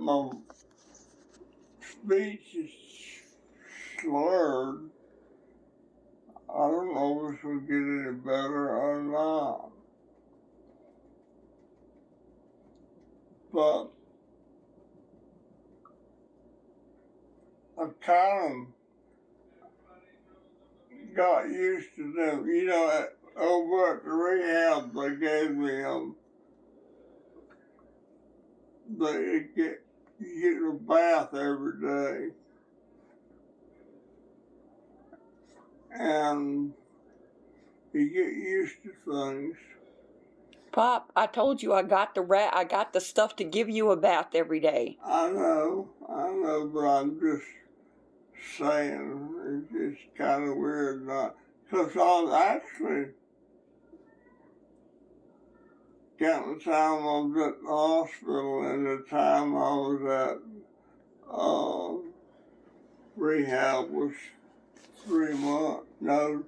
my speech is slurred. I don't know if this will get any better or not. But I kind of got used to them. You know, over at the rehab, they gave me you get a bath every day. And you get used to things. Pop, I told you I got the stuff to give you a bath every day. I know, but I'm just saying, it's kind of weird not, because I was actually, counting the time I was at the hospital and the time I was at rehab was 3 months. No,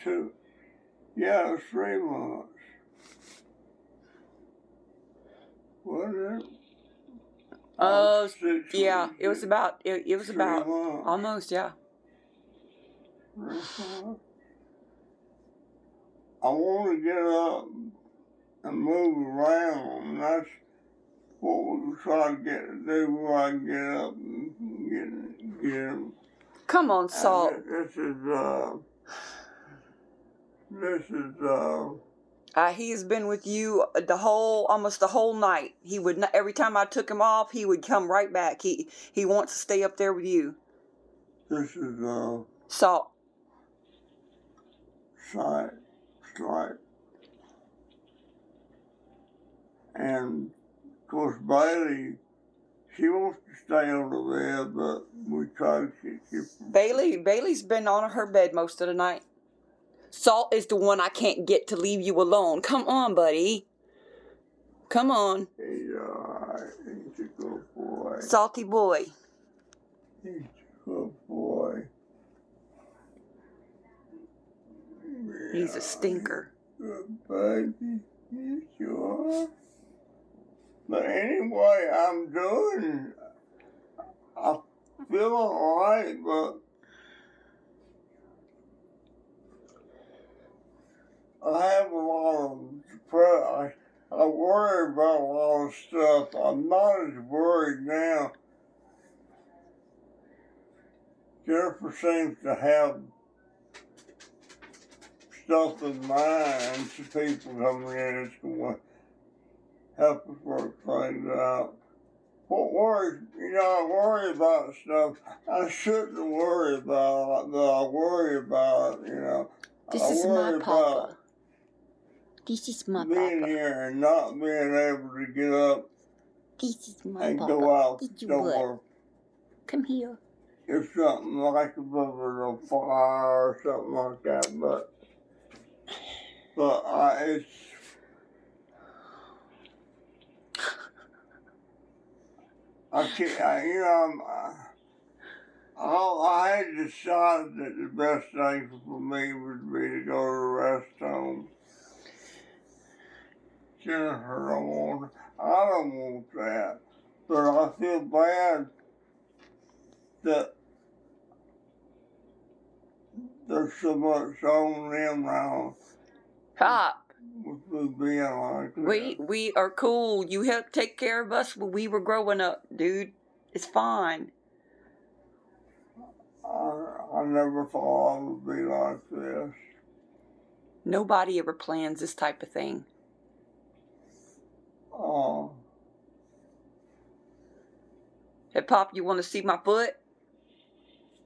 2. Yeah, it was 3 months. Wasn't it? Yeah, it was about, it was about, months. almost, yeah. I want to get up and move around. That's what we try to do where I can get up and get him. Come on, Salt. This is he's been with you almost the whole night. He would not, every time I took him off, he would come right back. He wants to stay up there with you. This is Salt. Slight. And of course Bailey, she wants to stay on the bed, but we try to keep Bailey's been on her bed most of the night. Salt is the one I can't get to leave you alone. Come on, buddy. Come on. He's alright. He's a good boy. Salty boy. He's a good boy. He's a stinker. Good baby. Yes, you are. But anyway, I'm doing, I feel alright, but I have a lot of depression. I worry about a lot of stuff. I'm not as worried now. Jennifer seems to have stuff in mind to people coming in that's going to help us work things out. What worries, I worry about stuff I shouldn't worry about, but I worry about, This is my papa. This is my being papa. here and not being able to get up This is my and papa. go out the Get your door. butt. Come here. If something like a fire or something like that, but it's I had decided that the best thing for me would be to go to the rest home. Jennifer, I don't want that, but I feel bad that there's so much on them now. Pop. With being like that. We are cool. You helped take care of us when we were growing up, dude. It's fine. I never thought I would be like this. Nobody ever plans this type of thing. Hey, Pop, you want to see my foot?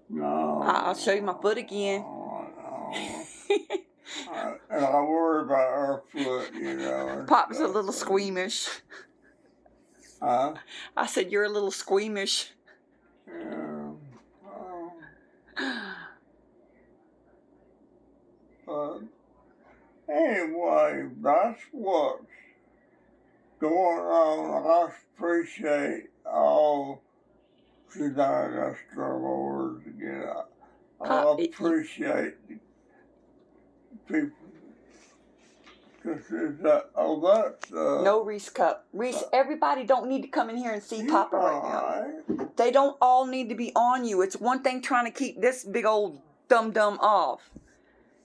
No. I'll show you my foot again. No. And I worry about her foot, Pop's a little squeamish. Huh? I said, you're a little squeamish. Yeah. But anyway, that's what's going on. I appreciate all she's done. I struggle words to get out. I appreciate people Hospice is that? Oh, that's No, Reese Cup. Reese, everybody don't need to come in here and see he's Papa right now. alright. They don't all need to be on you. It's one thing trying to keep this big old dum-dum off.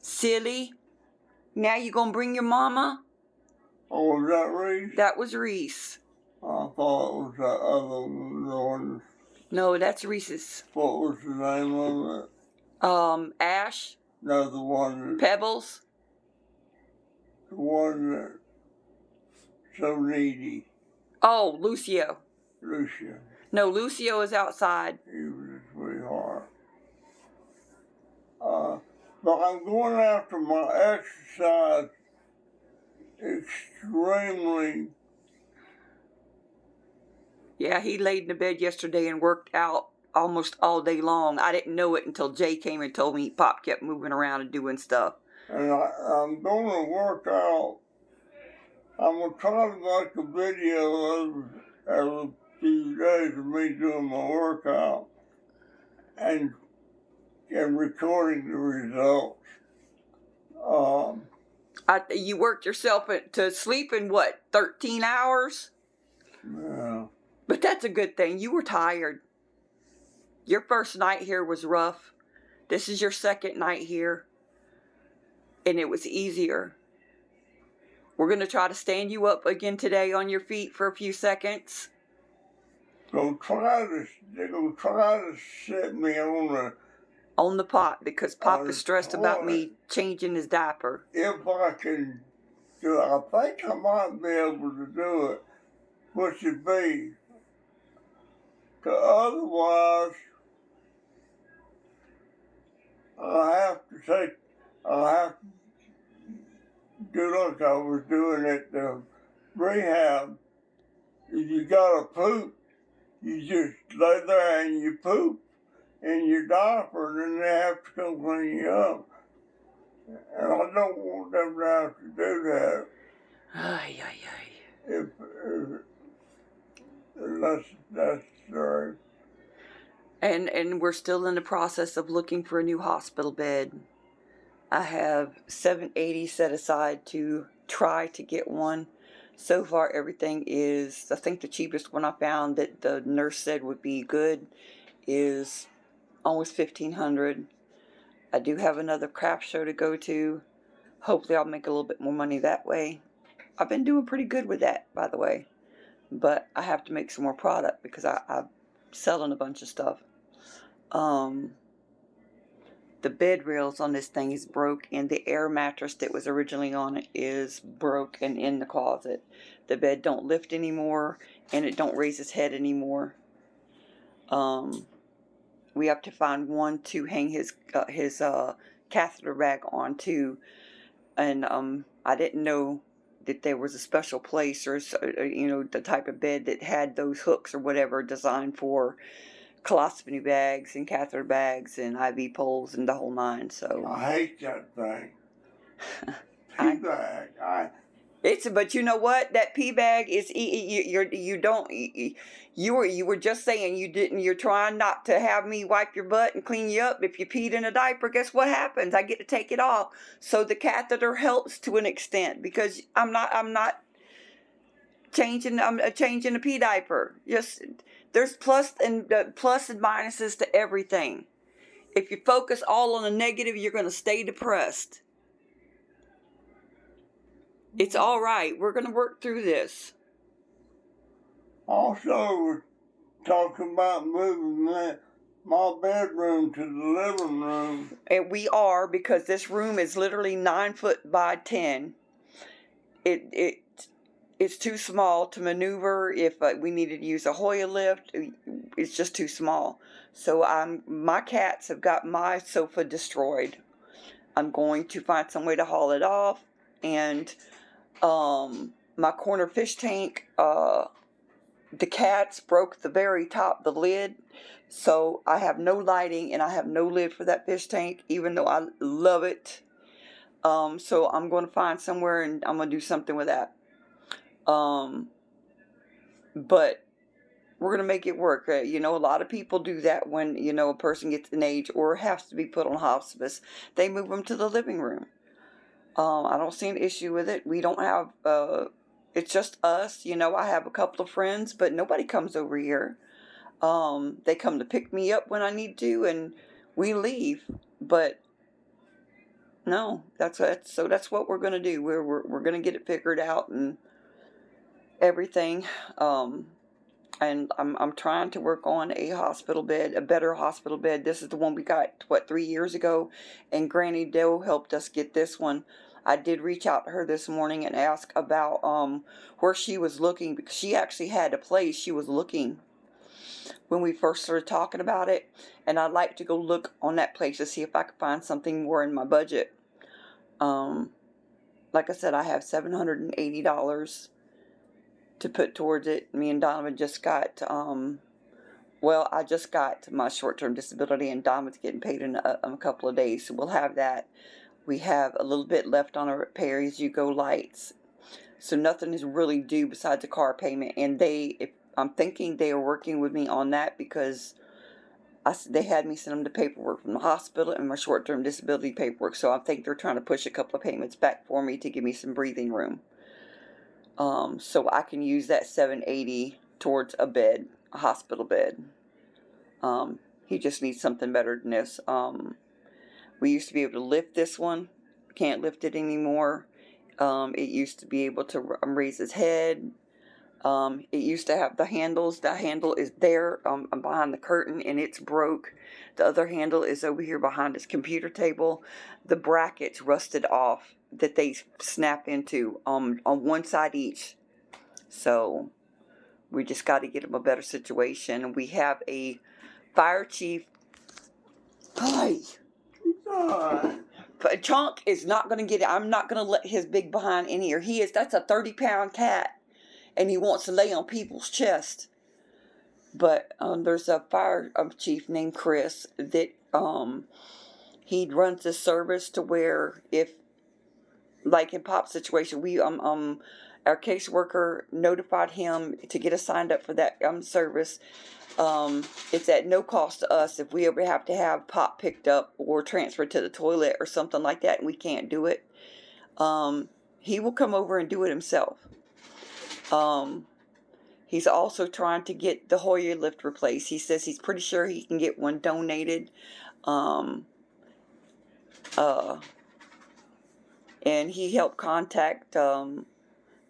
Silly. Now you gonna bring your mama? Oh, was that Reese? That was Reese. I thought it was that other one. No, that's Reese's. What was the name of it? Ash, No, the one Pebbles. that's so needy. Oh, Lucio. Lucia. No, Lucio is outside. He was a sweetheart. But I'm going after my exercise extremely. Yeah, he laid in the bed yesterday and worked out almost all day long. I didn't know it until Jay came and told me. Pop kept moving around and doing stuff. And I'm going to work out. I'm going to try to make a video every few days of me doing my workout and recording the results. You worked yourself to sleep in what, 13 hours? Yeah. But that's a good thing. You were tired. Your first night here was rough. This is your second night here. And it was easier. We're going to try to stand you up again today on your feet for a few seconds. They're going to try to set me On the pot because Pop is stressed about me changing his diaper. if I can do it. I think I might be able to do it, which would be, 'cause otherwise, I'll have to do like I was doing at the rehab. If you got to poop, you just lay there and you poop in your diaper, and then they have to come clean you up. And I don't want them to have to do that Ay, ay, ay. if unless that's necessary. And we're still in the process of looking for a new hospital bed. I have $780 set aside to try to get one. So far, everything is, I think the cheapest one I found that the nurse said would be good is almost $1,500. I do have another craft show to go to. Hopefully I'll make a little bit more money that way. I've been doing pretty good with that, by the way. But I have to make some more product because I'm selling a bunch of stuff. The bed rails on this thing is broke, and the air mattress that was originally on it is broke and in the closet. The bed don't lift anymore, and it don't raise its head anymore. We have to find one to hang his catheter bag on too, and I didn't know that there was a special place or the type of bed that had those hooks or whatever designed for colostomy bags and catheter bags and IV poles and the whole nine. So I hate that thing. I- Bag. but you know what? That pee bag is you were just saying you're trying not to have me wipe your butt and clean you up if you peed in a diaper. Guess what happens? I get to take it off. So the catheter helps to an extent because I'm not changing the pee diaper. Just there's plus and minuses to everything. If you focus all on the negative, you're going to stay depressed. It's all right. We're going to work through this. Also, we're talking about moving my bedroom to the living room. And we are, because this room is literally 9 foot by 10. It's too small to maneuver. If we needed to use a Hoya lift, it's just too small. So my cats have got my sofa destroyed. I'm going to find some way to haul it off. And my corner fish tank, the cats broke the very top, the lid. So I have no lighting and I have no lid for that fish tank, even though I love it. So I'm going to find somewhere and I'm going to do something with that. But we're going to make it work. A lot of people do that when, a person gets an age or has to be put on hospice. They move them to the living room. I don't see an issue with it. We don't have, it's just us. You know, I have a couple of friends, but nobody comes over here. They come to pick me up when I need to, and we leave. But no, so that's what we're gonna do. We're gonna get it figured out and everything. And I'm trying to work on a hospital bed, a better hospital bed. This is the one we got 3 years ago, and Granny Doe helped us get this one. I did reach out to her this morning and ask about where she was looking, because she actually had a place she was looking when we first started talking about it, and I'd like to go look on that place to see if I could find something more in my budget. Like I said, I have $780 to put towards it. Me and Donovan just got, I just got my short-term disability, and Donovan's getting paid in a couple of days, so we'll have that. We have a little bit left on our pay-as-you-go lights, so nothing is really due besides a car payment, and I'm thinking they are working with me on that, because they had me send them the paperwork from the hospital and my short-term disability paperwork, so I think they're trying to push a couple of payments back for me to give me some breathing room. So I can use that $780 towards a bed, a hospital bed. He just needs something better than this. We used to be able to lift this one. Can't lift it anymore. It used to be able to raise his head. It used to have the handles. The handle is there behind the curtain, and it's broke. The other handle is over here behind his computer table. The brackets rusted off that they snap into on one side each. So we just got to get him a better situation. We have a fire chief. Hi. But Chunk is not going to get it. I'm not going to let his big behind in here. That's a 30-pound cat, and he wants to lay on people's chest. But there's a fire chief named Chris that he runs this service to where, if, like in Pop's situation, we our caseworker notified him to get us signed up for that service. It's at no cost to us if we ever have to have Pop picked up or transferred to the toilet or something like that, and we can't do it. He will come over and do it himself. He's also trying to get the Hoyer lift replaced. He says he's pretty sure he can get one donated. And he helped contact the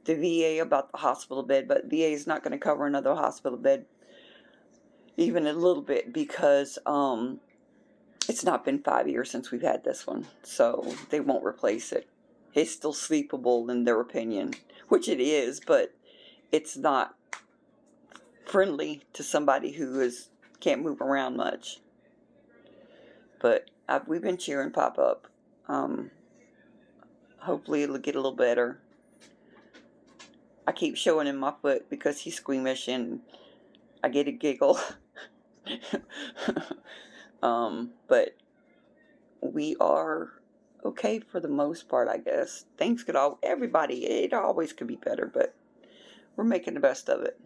VA about the hospital bed, but VA is not going to cover another hospital bed even a little bit, because it's not been 5 years since we've had this one, so they won't replace it. It's still sleepable in their opinion, which it is, but it's not friendly to somebody who can't move around much. But we've been cheering Pop up. Hopefully it'll get a little better. I keep showing him my foot because he's squeamish and I get a giggle. But we are okay for the most part, I guess. It always could be better, but we're making the best of it.